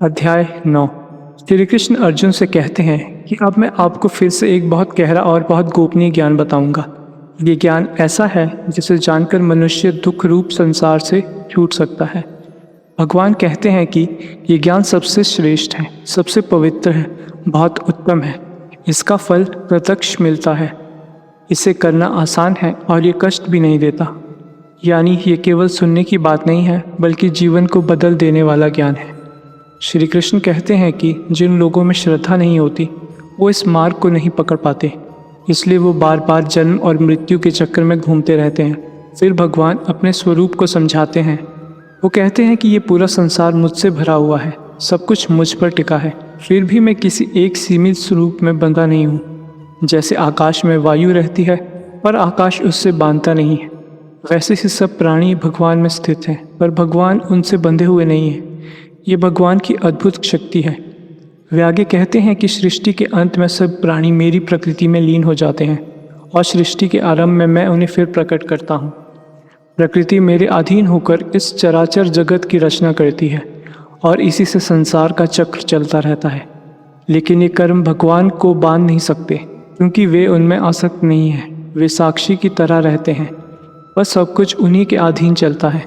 अध्याय 9। श्री कृष्ण अर्जुन से कहते हैं कि अब मैं आपको फिर से एक बहुत गहरा और बहुत गोपनीय ज्ञान बताऊंगा। ये ज्ञान ऐसा है जिसे जानकर मनुष्य दुख रूप संसार से छूट सकता है। भगवान कहते हैं कि ये ज्ञान सबसे श्रेष्ठ है, सबसे पवित्र है, बहुत उत्तम है। इसका फल प्रत्यक्ष मिलता है। इसे करना आसान है और ये कष्ट भी नहीं देता। यानी ये केवल सुनने की बात नहीं है, बल्कि जीवन को बदल देने वाला ज्ञान है। श्री कृष्ण कहते हैं कि जिन लोगों में श्रद्धा नहीं होती वो इस मार्ग को नहीं पकड़ पाते, इसलिए वो बार बार जन्म और मृत्यु के चक्कर में घूमते रहते हैं। फिर भगवान अपने स्वरूप को समझाते हैं। वो कहते हैं कि ये पूरा संसार मुझसे भरा हुआ है, सब कुछ मुझ पर टिका है, फिर भी मैं किसी एक सीमित स्वरूप में बंधा नहीं हूँ। जैसे आकाश में वायु रहती है पर आकाश उससे बांधता नहीं है, वैसे ही सब प्राणी भगवान में स्थित हैं, पर भगवान उनसे बंधे हुए नहीं हैं। ये भगवान की अद्भुत शक्ति है। वे आगे कहते हैं कि सृष्टि के अंत में सब प्राणी मेरी प्रकृति में लीन हो जाते हैं और सृष्टि के आरंभ में मैं उन्हें फिर प्रकट करता हूँ। प्रकृति मेरे अधीन होकर इस चराचर जगत की रचना करती है और इसी से संसार का चक्र चलता रहता है। लेकिन ये कर्म भगवान को बांध नहीं सकते, क्योंकि वे उनमें आसक्त नहीं हैं। वे साक्षी की तरह रहते हैं, बस सब कुछ उन्हीं के अधीन चलता है।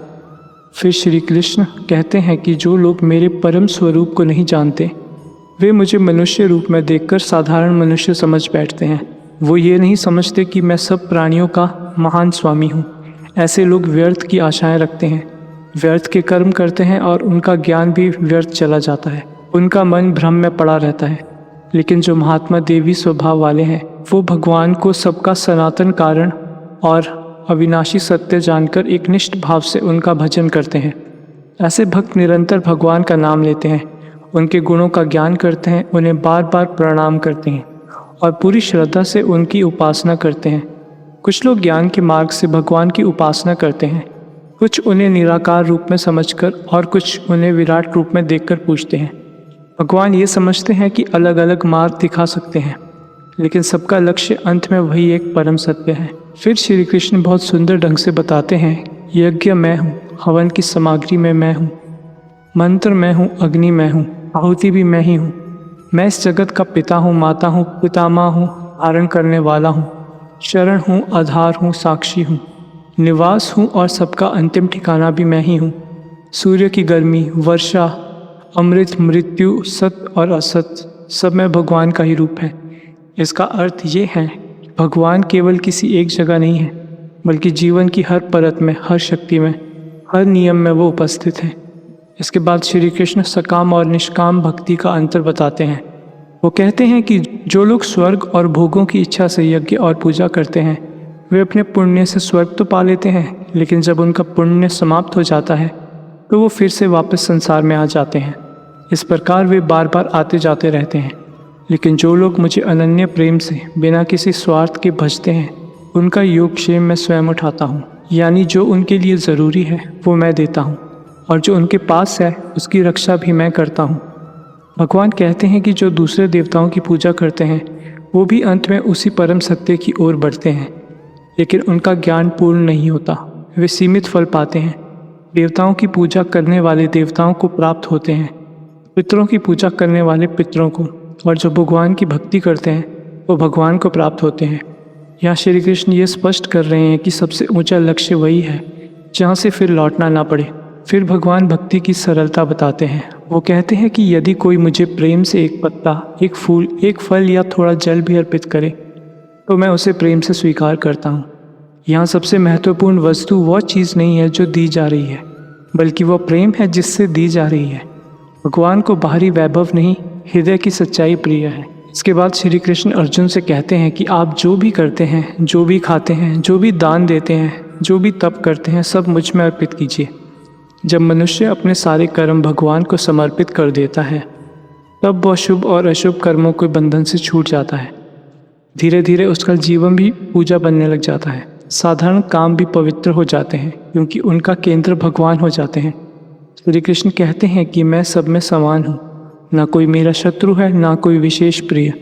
फिर श्री कृष्ण कहते हैं कि जो लोग मेरे परम स्वरूप को नहीं जानते वे मुझे मनुष्य रूप में देखकर साधारण मनुष्य समझ बैठते हैं। वो ये नहीं समझते कि मैं सब प्राणियों का महान स्वामी हूँ। ऐसे लोग व्यर्थ की आशाएं रखते हैं, व्यर्थ के कर्म करते हैं और उनका ज्ञान भी व्यर्थ चला जाता है। उनका मन भ्रम में पड़ा रहता है। लेकिन जो महात्मा देवी स्वभाव वाले हैं वो भगवान को सबका सनातन कारण और अविनाशी सत्य जानकर एक निष्ठ भाव से उनका भजन करते हैं। ऐसे भक्त निरंतर भगवान का नाम लेते हैं, उनके गुणों का ज्ञान करते हैं, उन्हें बार बार प्रणाम करते हैं और पूरी श्रद्धा से उनकी उपासना करते हैं। कुछ लोग ज्ञान के मार्ग से भगवान की उपासना करते हैं, कुछ उन्हें निराकार रूप में समझकर और कुछ उन्हें विराट रूप में देखकर पूजते हैं। भगवान ये समझते हैं कि अलग अलग मार्ग दिखा सकते हैं, लेकिन सबका लक्ष्य अंत में वही एक परम सत्य है। फिर श्री कृष्ण बहुत सुंदर ढंग से बताते हैं, यज्ञ मैं हूँ, हवन की सामग्री में मैं हूँ, मंत्र मैं हूँ, अग्नि मैं हूँ, आहुति भी मैं ही हूँ। मैं इस जगत का पिता हूँ, माता हूँ, पितामह हूँ, धारण करने वाला हूँ, शरण हूँ, आधार हूँ, साक्षी हूँ, निवास हूँ और सबका अंतिम ठिकाना भी मैं ही हूँ। सूर्य की गर्मी, वर्षा, अमृत, मृत्यु, सत्य और असत्य सब में भगवान का ही रूप है। इसका अर्थ ये है कि भगवान केवल किसी एक जगह नहीं है, बल्कि जीवन की हर परत में, हर शक्ति में, हर नियम में वो उपस्थित है। इसके बाद श्री कृष्ण सकाम और निष्काम भक्ति का अंतर बताते हैं। वो कहते हैं कि जो लोग स्वर्ग और भोगों की इच्छा से यज्ञ और पूजा करते हैं वे अपने पुण्य से स्वर्ग तो पा लेते हैं, लेकिन जब उनका पुण्य समाप्त हो जाता है तो वो फिर से वापस संसार में आ जाते हैं। इस प्रकार वे बार बार आते जाते रहते हैं। लेकिन जो लोग मुझे अनन्य प्रेम से बिना किसी स्वार्थ के भजते हैं उनका योगक्षेम मैं स्वयं उठाता हूँ। यानी जो उनके लिए ज़रूरी है वो मैं देता हूँ और जो उनके पास है उसकी रक्षा भी मैं करता हूँ। भगवान कहते हैं कि जो दूसरे देवताओं की पूजा करते हैं वो भी अंत में उसी परम सत्य की ओर बढ़ते हैं, लेकिन उनका ज्ञान पूर्ण नहीं होता, वे सीमित फल पाते हैं। देवताओं की पूजा करने वाले देवताओं को प्राप्त होते हैं, पितरों की पूजा करने वाले पितरों को, और जो भगवान की भक्ति करते हैं वो भगवान को प्राप्त होते हैं। यहाँ श्री कृष्ण ये स्पष्ट कर रहे हैं कि सबसे ऊंचा लक्ष्य वही है जहाँ से फिर लौटना ना पड़े। फिर भगवान भक्ति की सरलता बताते हैं। वो कहते हैं कि यदि कोई मुझे प्रेम से एक पत्ता, एक फूल, एक फल या थोड़ा जल भी अर्पित करे तो मैं उसे प्रेम से स्वीकार करता हूँ। यहाँ सबसे महत्वपूर्ण वस्तु वो चीज़ नहीं है जो दी जा रही है, बल्कि वो प्रेम है जिससे दी जा रही है। भगवान को बाहरी वैभव नहीं, हृदय की सच्चाई प्रिय है। इसके बाद श्री कृष्ण अर्जुन से कहते हैं कि आप जो भी करते हैं, जो भी खाते हैं, जो भी दान देते हैं, जो भी तप करते हैं, सब मुझ में अर्पित कीजिए। जब मनुष्य अपने सारे कर्म भगवान को समर्पित कर देता है तब वह शुभ और अशुभ कर्मों के बंधन से छूट जाता है। धीरे धीरे उसका जीवन भी पूजा बनने लग जाता है। साधारण काम भी पवित्र हो जाते हैं क्योंकि उनका केंद्र भगवान हो जाते हैं। श्री कृष्ण कहते हैं कि मैं सब में समान हूँ, ना कोई मेरा शत्रु है, ना कोई विशेष प्रिय,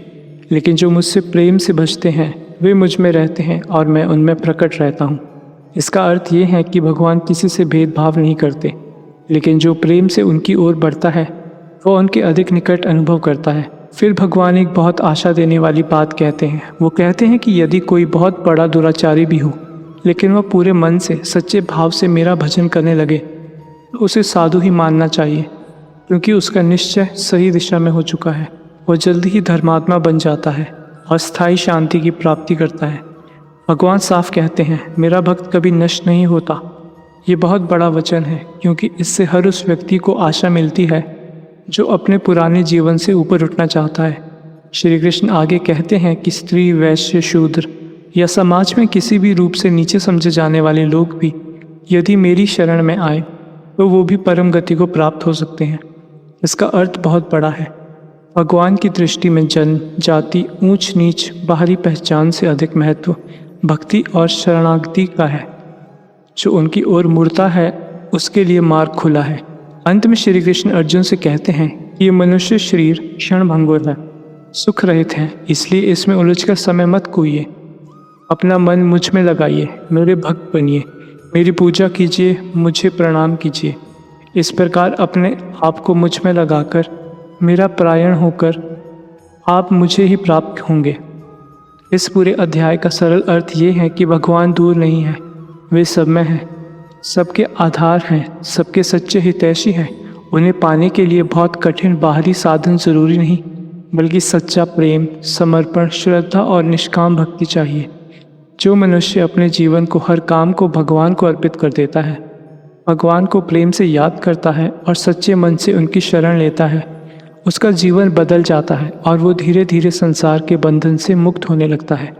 लेकिन जो मुझसे प्रेम से भजते हैं वे मुझ में रहते हैं और मैं उनमें प्रकट रहता हूँ। इसका अर्थ ये है कि भगवान किसी से भेदभाव नहीं करते। लेकिन जो प्रेम से उनकी ओर बढ़ता है वो उनके अधिक निकट अनुभव करता है। फिर भगवान एक बहुत आशा देने वाली बात कहते हैं। वो कहते हैं कि यदि कोई बहुत बड़ा दुराचारी भी हो लेकिन वह पूरे मन से सच्चे भाव से मेरा भजन करने लगे तो उसे साधु ही मानना चाहिए, क्योंकि उसका निश्चय सही दिशा में हो चुका है। वह जल्दी ही धर्मात्मा बन जाता है और स्थायी शांति की प्राप्ति करता है। भगवान साफ कहते हैं, मेरा भक्त कभी नष्ट नहीं होता। ये बहुत बड़ा वचन है, क्योंकि इससे हर उस व्यक्ति को आशा मिलती है जो अपने पुराने जीवन से ऊपर उठना चाहता है। श्री कृष्ण आगे कहते हैं कि स्त्री, वैश्य, शूद्र या समाज में किसी भी रूप से नीचे समझे जाने वाले लोग भी यदि मेरी शरण में आए तो वो भी परम गति को प्राप्त हो सकते हैं। इसका अर्थ बहुत बड़ा है। भगवान की दृष्टि में जन्म, जाति, ऊंच नीच, बाहरी पहचान से अधिक महत्व भक्ति और शरणागति का है। जो उनकी ओर मुड़ता है उसके लिए मार्ग खुला है। अंत में श्री कृष्ण अर्जुन से कहते हैं कि ये मनुष्य शरीर क्षण भंगुर है, सुख रहित है, इसलिए इसमें उलझकर समय मत खोइए। अपना मन मुझ में लगाइए, मेरे भक्त बनिए, मेरी पूजा कीजिए, मुझे प्रणाम कीजिए। इस प्रकार अपने आप को मुझ में लगाकर मेरा परायण होकर आप मुझे ही प्राप्त होंगे। इस पूरे अध्याय का सरल अर्थ ये है कि भगवान दूर नहीं है, वे सब में हैं, सबके आधार हैं, सबके सच्चे हितैषी हैं। उन्हें पाने के लिए बहुत कठिन बाहरी साधन जरूरी नहीं, बल्कि सच्चा प्रेम, समर्पण, श्रद्धा और निष्काम भक्ति चाहिए। जो मनुष्य अपने जीवन को, हर काम को भगवान को अर्पित कर देता है, भगवान को प्रेम से याद करता है और सच्चे मन से उनकी शरण लेता है, उसका जीवन बदल जाता है और वो धीरे धीरे संसार के बंधन से मुक्त होने लगता है।